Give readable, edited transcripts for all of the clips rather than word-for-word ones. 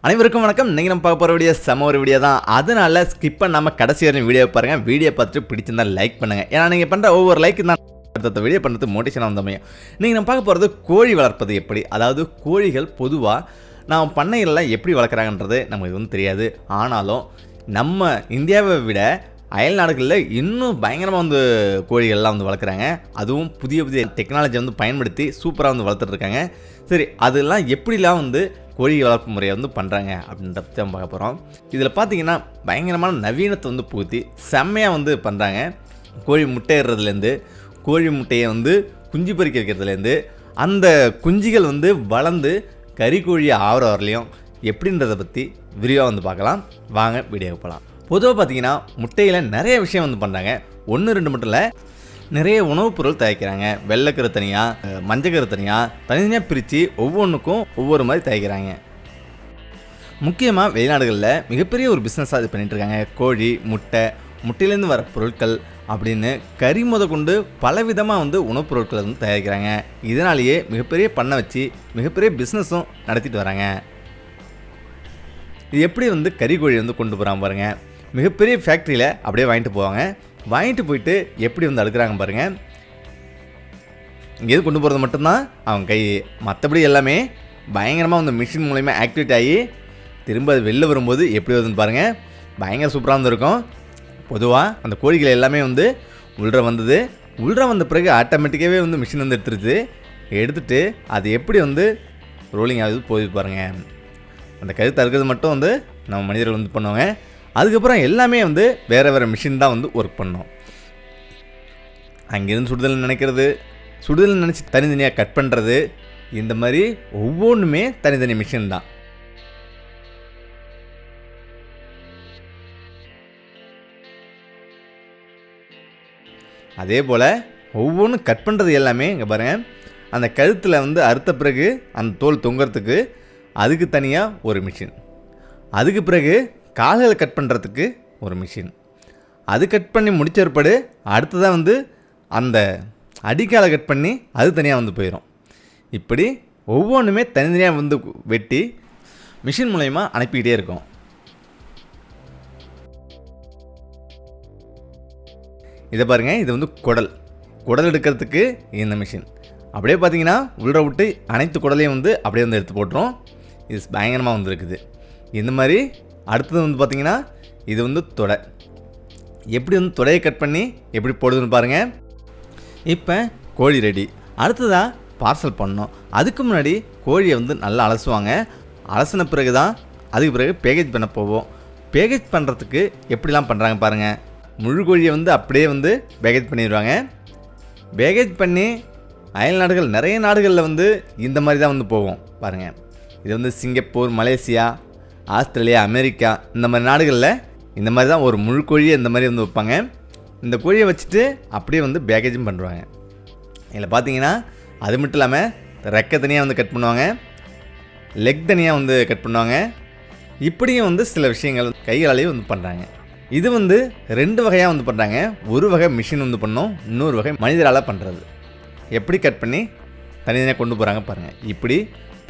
அனைவருக்கும் வணக்கம். நீங்கள் நம்ம பார்க்க போகிற வீடியோ செம ஒரு வீடியோ தான். அதனால ஸ்கிப் பண்ணாமல் கடைசி வரையும் வீடியோ பாருங்கள். வீடியோ பார்த்துட்டு பிடிச்சிருந்தா லைக் பண்ணுங்கள். ஏன்னா நீங்கள் பண்ணுற ஒவ்வொரு லைக்கு தான் அடுத்த வீடியோ பண்ணுறது மோட்டிவேஷனாக வந்தமையும். நீங்கள் நம்ம பார்க்க போகிறது கோழி வளர்ப்பது எப்படி, அதாவது கோழிகள் பொதுவாக நாம் பண்ணைகள்லாம் எப்படி வளர்க்குறாங்கன்றது நமக்கு வந்து தெரியாது. ஆனாலும் நம்ம இந்தியாவை விட அயல் நாடுகளில் இன்னும் பயங்கரமாக வந்து கோழிகள்லாம் வந்து வளர்க்குறாங்க. அதுவும் புதிய புதிய டெக்னாலஜி வந்து பயன்படுத்தி சூப்பராக வந்து வளர்த்துட்ருக்காங்க. சரி, அதெல்லாம் எப்படிலாம் வந்து கோழி வளர்ப்பு முறையை வந்து பண்ணுறாங்க அப்படின்றத பற்றி நம்ம பார்க்க போகிறோம். இதில் பார்த்தீங்கன்னா பயங்கரமான நவீனத்தை வந்து புகுத்தி செம்மையாக வந்து பண்ணுறாங்க. கோழி முட்டையிடுறதுலேருந்து, கோழி முட்டையை வந்து குஞ்சு பறிக்க வைக்கிறதுலேருந்து, அந்த குஞ்சுகள் வந்து வளர்ந்து கறிக்கோழி ஆகிற வரலையும் எப்படின்றத பற்றி விரிவாக வந்து பார்க்கலாம். வாங்க வீடியோவுக்கு போகலாம். பொதுவாக பார்த்தீங்கன்னா முட்டையில் நிறைய விஷயம் வந்து பண்ணுறாங்க. 1-2 மட்டும் இல்லை, நிறைய உணவுப் பொருள் தயாரிக்கிறாங்க. வெள்ளைக்கரு தனியாக, மஞ்சக்கரு தனியாக, தனித்தனியாக பிரித்து ஒவ்வொன்றுக்கும் ஒவ்வொரு மாதிரி தயாரிக்கிறாங்க. முக்கியமாக வெளிநாடுகளில் மிகப்பெரிய ஒரு பிஸ்னஸாக இது பண்ணிகிட்ருக்காங்க. கோழி, முட்டையிலேருந்து வர பொருட்கள் அப்படின்னு கறி முத கொண்டு பலவிதமாக வந்து உணவுப் பொருட்களை வந்து தயாரிக்கிறாங்க. இதனாலேயே மிகப்பெரிய பண்ணை வச்சு மிகப்பெரிய பிஸ்னஸும் நடத்திட்டு வராங்க. இது எப்படி வந்து கறிக்கோழி வந்து கொண்டு போகிறாங்க பாருங்கள். மிகப்பெரிய ஃபேக்ட்ரியில் அப்படியே வாங்கிட்டு போவாங்க. வாங்கிட்டு போயிட்டு எப்படி வந்து அடுக்கிறாங்க பாருங்கள். இங்கேருந்து கொண்டு போகிறது மட்டும்தான் அவங்க கை, மற்றபடி எல்லாமே பயங்கரமாக வந்து மிஷின் மூலயமா ஆக்டிவேட் ஆகி திரும்ப அது வெளில வரும்போது எப்படி வருதுன்னு பாருங்கள். பயங்கர சூப்பராக வந்துருக்கும். பொதுவாக அந்த கோழிகள் எல்லாமே வந்து உள்ற வந்த பிறகு ஆட்டோமேட்டிக்காகவே வந்து மிஷின் வந்து எடுத்துகிட்டு அது எப்படி வந்து ரோலிங் ஆகுது போய் பாருங்கள். அந்த கருத்து அறுக்கிறது மட்டும் வந்து நம்ம மனிதர்கள் வந்து பண்ணுவாங்க. அதுக்கப்புறம் எல்லாமே வந்து வேறு மிஷின் தான் வந்து ஒர்க் பண்ணோம். அங்கேருந்து சுடுதல் நினச்சி தனித்தனியாக கட் பண்ணுறது, இந்த மாதிரி ஒவ்வொன்றுமே தனித்தனி மிஷின் தான். அதே போல் ஒவ்வொன்றும் கட் பண்ணுறது எல்லாமே இங்கே பாருங்கள். அந்த கழுத்தில் வந்து அறுத்த பிறகு அந்த தோல் தொங்குறதுக்கு அதுக்கு தனியாக ஒரு மிஷின், அதுக்கு பிறகு கால்களை கட் பண்ணுறதுக்கு ஒரு மிஷின், அது கட் பண்ணி முடிச்ச பிற்பாடு அடுத்ததாக வந்து அந்த அடிக்காலை கட் பண்ணி அது தனியாக வந்து போயிடும். இப்படி ஒவ்வொன்றுமே தனித்தனியாக வந்து வெட்டி மிஷின் மூலயமா அனுப்பிக்கிட்டே இருக்கும். இதை பாருங்கள், இது வந்து குடல் எடுக்கிறதுக்கு இந்த மிஷின். அப்படியே பார்த்தீங்கன்னா உள்ள விட்டு அனைத்து குடலையும் வந்து அப்படியே வந்து எடுத்து போட்டுரும். இது பயங்கரமாக வந்து இருக்குது. இந்த மாதிரி அடுத்தது வந்து பார்த்திங்கன்னா இது வந்து தொடை. எப்படி வந்து தொடையை கட் பண்ணி எப்படி போடுதுன்னு பாருங்கள். இப்போ கோழி ரெடி. அடுத்ததாக பார்சல் பண்ணோம். அதுக்கு முன்னாடி கோழியை வந்து நல்லா அலசுவாங்க. அலசின பிறகு தான் அதுக்கு பிறகு பேக்கேஜ் பண்ண போவோம். பேக்கேஜ் பண்ணுறதுக்கு எப்படிலாம் பண்ணுறாங்க பாருங்கள். முழு கோழியை வந்து அப்படியே வந்து பேக்கேஜ் பண்ணிடுவாங்க. பேக்கேஜ் பண்ணி அயல் நாடுகள், நிறைய நாடுகளில் வந்து இந்த மாதிரி தான் வந்து போவோம் பாருங்கள். இது வந்து சிங்கப்பூர், மலேசியா, ஆஸ்திரேலியா, அமெரிக்கா, இந்த மாதிரி நாடுகளில் இந்த மாதிரி தான் ஒரு முழு கோழியை இந்த மாதிரி வந்து வைப்பாங்க. இந்த கோழியை வச்சுட்டு அப்படியே வந்து பேக்கேஜும் பண்ணுவாங்க. இதில் பார்த்தீங்கன்னா அது மட்டும் இல்லாமல் ரெக்கை தனியாக வந்து கட் பண்ணுவாங்க, லெக் தனியாக வந்து கட் பண்ணுவாங்க. இப்படியும் வந்து சில விஷயங்கள் கைகளாலேயே வந்து பண்ணுறாங்க. இது வந்து 2 வகையாக வந்து பண்ணுறாங்க. ஒரு வகை மிஷின் வந்து பண்ணோம், இன்னொரு வகை மனிதரால் பண்ணுறது. எப்படி கட் பண்ணி தனித்தனியாக கொண்டு போகிறாங்க பாருங்கள். இப்படி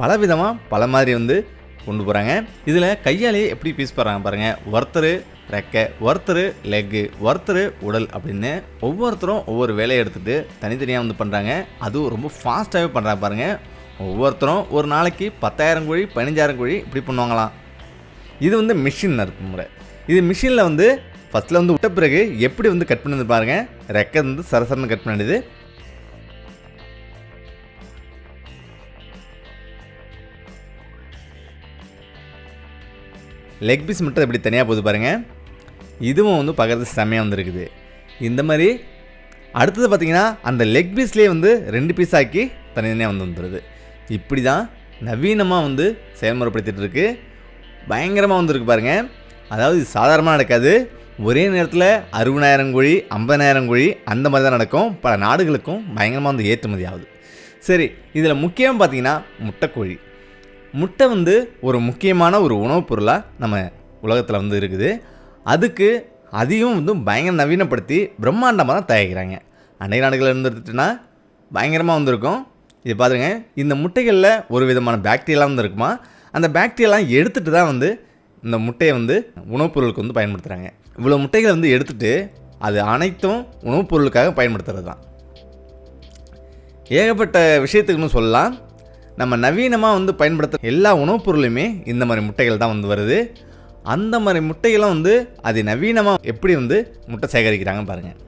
பல விதமாக பல மாதிரி வந்து கொண்டு போகிறாங்க. இதில் கையாலேயே எப்படி பீஸ் போடுறாங்க பாருங்கள். ஒருத்தர் ரெக்கை, ஒருத்தர் லெக்கு, ஒருத்தர் உடல் அப்படின்னு ஒவ்வொருத்தரும் ஒவ்வொரு வேலையை எடுத்துகிட்டு தனித்தனியாக வந்து பண்ணுறாங்க. அதுவும் ரொம்ப ஃபாஸ்ட்டாகவே பண்ணுறாங்க பாருங்கள். ஒவ்வொருத்தரும் ஒரு நாளைக்கு 10,000 கோழி 15,000 கோழி இப்படி பண்ணுவாங்களாம். இது வந்து மிஷின் அறுப்பு முறை. இது மிஷினில் வந்து ஃபஸ்ட்டில் வந்து விட்ட பிறகு எப்படி வந்து கட் பண்ணி பாருங்கள். ரெக்கை வந்து சரசரன்னு கட் பண்ணிடுது. லெக் பீஸ் மட்டும் எப்படி தனியாக போகுது பாருங்கள். இதுவும் வந்து பார்க்குறது செம்மையாக வந்துருக்குது. இந்த மாதிரி அடுத்தது பார்த்திங்கன்னா அந்த லெக் பீஸ்லேயே வந்து 2 பீஸ் ஆக்கி தனித்தனியாக வந்து வந்துடுது. இப்படி தான் நவீனமாக வந்து செயல்முறைப்படுத்திகிட்டு இருக்குது. பயங்கரமாக வந்துருக்கு பாருங்கள். அதாவது இது சாதாரணமாக நடக்காது. ஒரே நேரத்தில் 60,000 கோழி 50,000 கோழி அந்த மாதிரி தான் நடக்கும். பல நாடுகளுக்கும் பயங்கரமாக வந்து ஏற்றுமதி ஆகுது. சரி, இதில் முக்கியம் பார்த்திங்கன்னா முட்டை வந்து ஒரு முக்கியமான ஒரு உணவுப் பொருளாக நம்ம உலகத்தில் வந்து இருக்குது. அதுக்கு அதையும் வந்து பயங்கர நவீனப்படுத்தி பிரம்மாண்டமாக தான் தயாரிக்கிறாங்க. அன்றைய நாடுகளில் இருந்துட்டுனா பயங்கரமாக வந்துருக்கும். இது பாருங்க, இந்த முட்டைகளில் ஒரு விதமான பாக்டீரியாலாம் வந்து இருக்குமா. அந்த பாக்டீரியாலாம் எடுத்துகிட்டு தான் வந்து இந்த முட்டையை வந்து உணவுப் பொருளுக்கு வந்து பயன்படுத்துகிறாங்க. இவ்வளோ முட்டைகளை வந்து எடுத்துகிட்டு அது அனைத்தும் உணவுப் பொருளுக்காக பயன்படுத்துகிறது தான். ஏகப்பட்ட விஷயத்துக்குன்னு சொல்லலாம். நம்ம நவீனமாக வந்து பயன்படுத்துகிற எல்லா உணவுப் பொருளுமே இந்த மாதிரி முட்டைகள் தான் வந்து வருது. அந்த மாதிரி முட்டைகளும் வந்து அது நவீனமாக எப்படி வந்து முட்டை சேகரிக்கிறாங்க பாருங்கள்.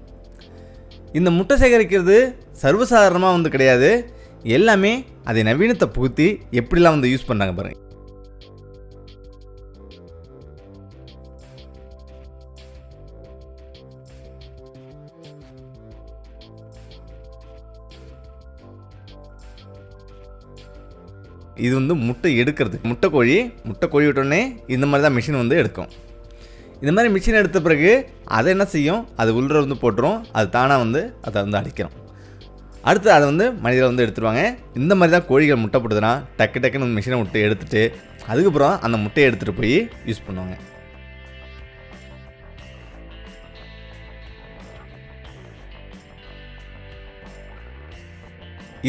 இந்த முட்டை சேகரிக்கிறது சர்வசாதாரணமாக வந்து கிடையாது. எல்லாமே அதை நவீனத்தை புகுத்தி எப்படிலாம் வந்து யூஸ் பண்ணாங்க பாருங்கள். இது வந்து முட்டை எடுக்கிறது. முட்டை கோழி விட்டோடனே இந்த மாதிரி தான் மிஷின் வந்து எடுக்கும். இந்த மாதிரி மிஷின் எடுத்த பிறகு அதை என்ன செய்யும், அது உள்ள வந்து போட்டுரும். அது தானாக வந்து அதை வந்து அடிக்கிறோம். அடுத்து அதை வந்து மனிதர்கள் வந்து எடுத்துருவாங்க. இந்த மாதிரி தான் கோழிகள் முட்டை போட்டுதுன்னா டக்குன்னு மிஷினை விட்டு எடுத்துகிட்டு அதுக்கப்புறம் அந்த முட்டையை எடுத்துகிட்டு போய் யூஸ் பண்ணுவாங்க.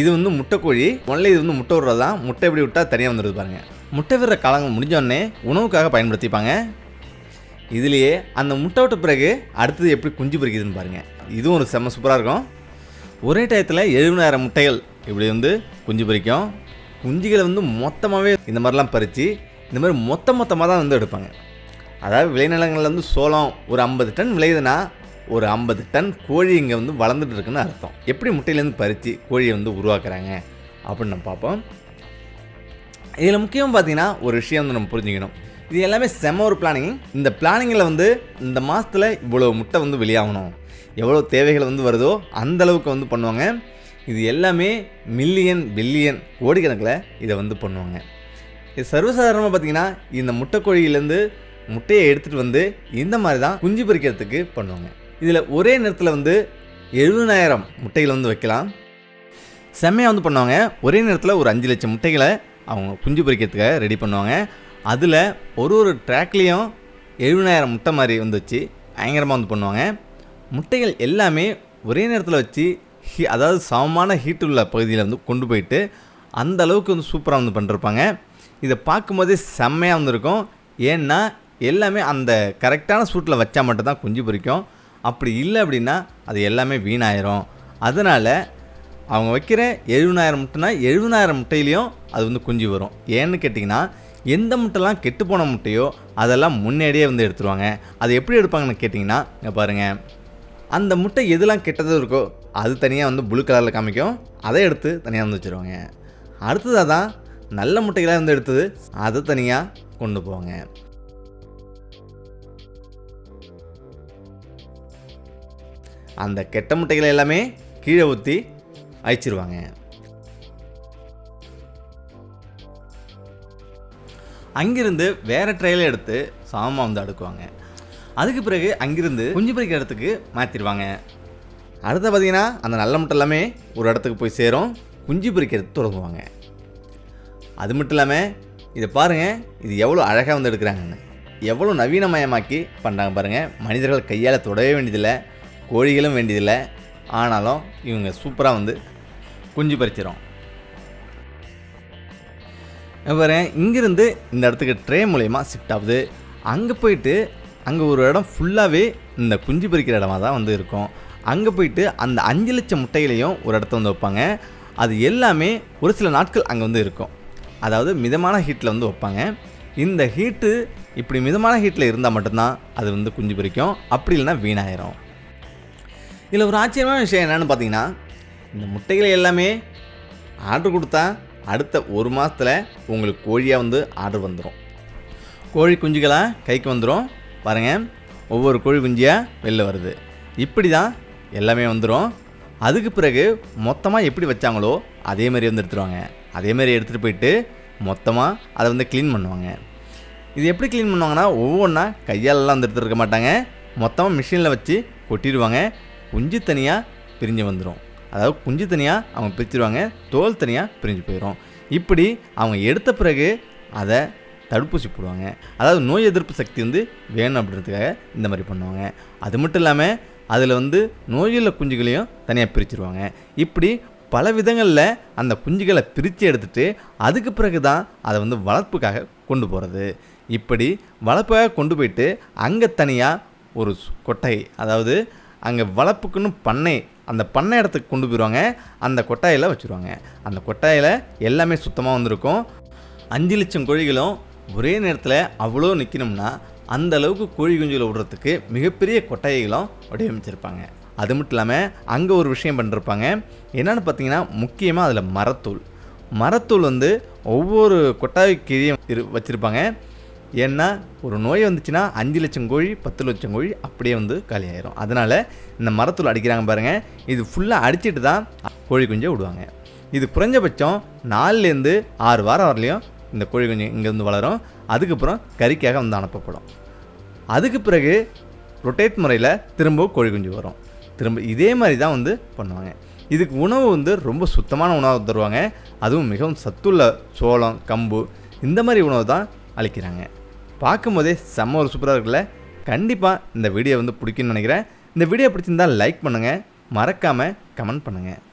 இது வந்து முட்டைக்கோழி. முதல்ல இது வந்து முட்டை விடுறது தான். முட்டை எப்படி விட்டால் தனியாக வந்துடுது பாருங்கள். முட்டை விடுற காலங்கள் முடிஞ்சோடனே உணவுக்காக பயன்படுத்திப்பாங்க. இதுலேயே அந்த முட்டை விட்ட பிறகு அடுத்தது எப்படி குஞ்சு பொரிக்குதுன்னு பாருங்கள். இதுவும் ஒரு செம்ம சூப்பராக இருக்கும். ஒரே டயத்தில் 70,000 முட்டைகள் இப்படி வந்து குஞ்சு பொரிக்கும். குஞ்சுகளை வந்து மொத்தமாகவே இந்த மாதிரிலாம் பறித்து இந்த மாதிரி மொத்தமாக தான் வந்து எடுப்பாங்க. அதாவது விளைநிலங்களில் வந்து சோளம் ஒரு 50 டன் விளையுதுன்னா ஒரு 50 டன் கோழி இங்கே வந்து வளர்ந்துட்டு இருக்குன்னு அர்த்தம். எப்படி முட்டையிலேருந்து பறித்து கோழியை வந்து உருவாக்குறாங்க அப்படின்னு நம்ம பார்ப்போம். இதில் முக்கியமாக பார்த்தீங்கன்னா ஒரு விஷயம் வந்து நம்ம புரிஞ்சுக்கணும். இது எல்லாமே செம்ம ஒரு பிளானிங். இந்த பிளானிங்கில் வந்து இந்த மாதத்தில் இவ்வளோ முட்டை வந்து வெளியாகணும், எவ்வளோ தேவைகள் வந்து வருதோ அந்தளவுக்கு வந்து பண்ணுவாங்க. இது எல்லாமே மில்லியன் பில்லியன் கோடிக்கணக்கில் இதை வந்து பண்ணுவாங்க. இது சர்வசாதாரணமாக பார்த்திங்கன்னா இந்த முட்டைக்கோழியிலேருந்து முட்டையை எடுத்துகிட்டு வந்து இந்த மாதிரி தான் குஞ்சு பொரிக்கிறதுக்கு பண்ணுவாங்க. இதில் ஒரே நேரத்தில் வந்து 70,000 முட்டைகளை வந்து வைக்கலாம். செம்மையாக வந்து பண்ணுவாங்க. ஒரே நேரத்தில் ஒரு 5 லட்சம் முட்டைகளை அவங்க குஞ்சு பொரிக்கிறதுக்காக ரெடி பண்ணுவாங்க. அதில் ஒரு ட்ராக்லேயும் 70,000 முட்டை மாதிரி வந்து வச்சு பயங்கரமாக வந்து பண்ணுவாங்க. முட்டைகள் எல்லாமே ஒரே நேரத்தில் வச்சு அதாவது சமமான ஹீட் உள்ள பகுதியில் வந்து கொண்டு போயிட்டு அந்த அளவுக்கு வந்து சூப்பராக வந்து பண்ணிருப்பாங்க. இதை பார்க்கும்போதே செம்மையாக வந்துருக்கும். ஏன்னா எல்லாமே அந்த கரெக்டான சூட்டில் வச்சா மட்டும்தான் குஞ்சு பொரிக்கும். அப்படி இல்லை அப்படின்னா அது எல்லாமே வீணாயிரும். அதனால் அவங்க வைக்கிற 70,000 முட்டைனா 70,000 முட்டையிலையும் அது வந்து குஞ்சு வரும். ஏன்னு கேட்டிங்கன்னா எந்த முட்டைலாம் கெட்டு போன முட்டையோ அதெல்லாம் முன்னாடியே வந்து எடுத்துருவாங்க. அது எப்படி எடுப்பாங்கன்னு கேட்டிங்கன்னா இங்கே பாருங்கள், அந்த முட்டை எதெல்லாம் கெட்டது இருக்கோ அது தனியாக வந்து ப்ளூ கலரில் காமிக்கும். அதை எடுத்து தனியாக வந்து வச்சுருவாங்க. அடுத்ததாக தான் நல்ல முட்டைகளாக வந்து எடுத்தது அதை தனியாக கொண்டு போவாங்க. அந்த கெட்ட முட்டைகளை எல்லாமே கீழே ஊற்றி அழிச்சிருவாங்க. அங்கிருந்து வேறு ட்ரையில் எடுத்து சாமான் வந்து அடுக்குவாங்க. அதுக்கு பிறகு அங்கிருந்து குஞ்சு பொரிக்கிற இடத்துக்கு மாற்றிடுவாங்க. அடுத்து பார்த்திங்கன்னா அந்த நல்ல முட்டை எல்லாமே ஒரு இடத்துக்கு போய் சேரும். குஞ்சு பொரிக்கிறது தொடங்குவாங்க. அது மட்டும் இல்லாமல் இதை பாருங்கள், இது எவ்வளோ அழகாக வந்து எடுக்கிறாங்கன்னு, எவ்வளோ நவீனமயமாக்கி பண்ணுறாங்க பாருங்கள். மனிதர்கள் கையால் தொடவே வேண்டியதில்லை, கோழிகளும் வேண்டியதில்லை. ஆனாலும் இவங்க சூப்பராக வந்து குஞ்சு பறிச்சிடும். பாருங்க, இங்கேருந்து இந்த இடத்துக்கு ட்ரே மூலயமா ஷிஃப்ட் ஆகுது. அங்கே போயிட்டு அங்கே ஒரு இடம் ஃபுல்லாகவே இந்த குஞ்சு பறிக்கிற இடமா தான் வந்து இருக்கும். அங்கே போயிட்டு அந்த 5 லட்சம் முட்டைகளையும் ஒரு இடத்த வந்து வைப்பாங்க. அது எல்லாமே ஒரு சில நாட்கள் அங்கே வந்து இருக்கும். அதாவது மிதமான ஹீட்டில் வந்து வைப்பாங்க. இந்த ஹீட்டு இப்படி மிதமான ஹீட்டில் இருந்தால் மட்டும்தான் அது வந்து குஞ்சு பொரிக்கும். அப்படி இல்லைன்னா வீணாயிரும். இதில் ஒரு ஆச்சரியமான விஷயம் என்னென்னு பார்த்தீங்கன்னா, இந்த முட்டைகளை எல்லாமே ஆர்டர் கொடுத்தா அடுத்த 1 மாதத்தில் உங்களுக்கு கோழியாக வந்து ஆர்டர் வந்துடும். கோழி குஞ்சுகளாக கைக்கு வந்துடும். பாருங்கள், ஒவ்வொரு கோழி குஞ்சியாக வெளில வருது. இப்படி தான் எல்லாமே வந்துடும். அதுக்கு பிறகு மொத்தமாக எப்படி வச்சாங்களோ அதே மாதிரி வந்து எடுத்துருவாங்க. அதே மாதிரி எடுத்துகிட்டு போயிட்டு மொத்தமாக அதை வந்து க்ளீன் பண்ணுவாங்க. இது எப்படி க்ளீன் பண்ணுவாங்கன்னா, ஒவ்வொன்றா கையாலெல்லாம் வந்து எடுத்துருக்க மாட்டாங்க. மொத்தமாக மிஷினில் வச்சு கொட்டிடுவாங்க. குஞ்சு தனியாக பிரிஞ்சு வந்துடும். அதாவது குஞ்சு தனியாக அவங்க பிரிச்சுடுவாங்க, தோல் தனியாக பிரிஞ்சு போயிடும். இப்படி அவங்க எடுத்த பிறகு அதை தடுப்பூசி போடுவாங்க. அதாவது நோய் எதிர்ப்பு சக்தி வந்து வேணும் அப்படின்றதுக்காக இந்த மாதிரி பண்ணுவாங்க. அது மட்டும் இல்லாமல் அதில் வந்து நோயுள்ள குஞ்சுகளையும் தனியாக பிரிச்சுருவாங்க. இப்படி பல விதங்களில் அந்த குஞ்சுகளை பிரித்து எடுத்துகிட்டு அதுக்கு பிறகு தான் அதை வந்து வளர்ப்புக்காக கொண்டு போகிறது. இப்படி வளர்ப்புக்காக கொண்டு போயிட்டு அங்கே தனியாக ஒரு கொட்டை, அதாவது அங்கே வளர்ப்புக்குன்னு பண்ணை, அந்த பண்ணை இடத்துக்கு கொண்டு போயிடுவாங்க. அந்த கொட்டாயில் வச்சுருவாங்க. அந்த கொட்டாயில் எல்லாமே சுத்தமாக வந்திருக்கும். 5 லட்சம் கோழிகளும் ஒரே நேரத்தில் அவ்வளோ நிற்கணும்னா அந்த அளவுக்கு கோழி குஞ்சுகளை விடுறதுக்கு மிகப்பெரிய கொட்டாய்களும் வடிவமைச்சிருப்பாங்க. அது மட்டும் இல்லாமல் அங்கே ஒரு விஷயம் பண்ணிருப்பாங்க. என்னென்னு பார்த்தீங்கன்னா, முக்கியமாக அதில் மரத்தூள் வந்து ஒவ்வொரு கொட்டாய் கீழே வச்சுருப்பாங்க. ஏன்னா ஒரு நோய் வந்துச்சுன்னா 5 லட்சம் கோழி 10 லட்சம் கோழி அப்படியே வந்து காலியாயிரும். அதனால் இந்த மரத்தூள் அடிக்கிறாங்க பாருங்கள். இது ஃபுல்லாக அடிச்சுட்டு தான் கோழி குஞ்சை விடுவாங்க. இது குறைஞ்சபட்சம் 4லேருந்து 6 வாரம் வரலையும் இந்த கோழி குஞ்சு இங்கேருந்து வளரும். அதுக்கப்புறம் கறிக்காக வந்து அனுப்பப்படும். அதுக்கு பிறகு ரொட்டேட் முறையில் திரும்ப கோழி குஞ்சு வரும். திரும்ப இதே மாதிரி தான் வந்து பண்ணுவாங்க. இதுக்கு உணவு வந்து ரொம்ப சுத்தமான உணவு தருவாங்க. அதுவும் மிகவும் சத்துள்ள சோளம், கம்பு இந்த மாதிரி உணவு தான் அளிக்கிறாங்க. பார்க்கும்போதே செம்ம ஒரு சூப்பராக இருக்குல்ல. கண்டிப்பாக இந்த வீடியோ வந்து பிடிக்குன்னு நினைக்கிறேன். இந்த வீடியோ பிடிச்சிருந்தால் லைக் பண்ணுங்கள், மறக்காமல் கமெண்ட் பண்ணுங்கள்.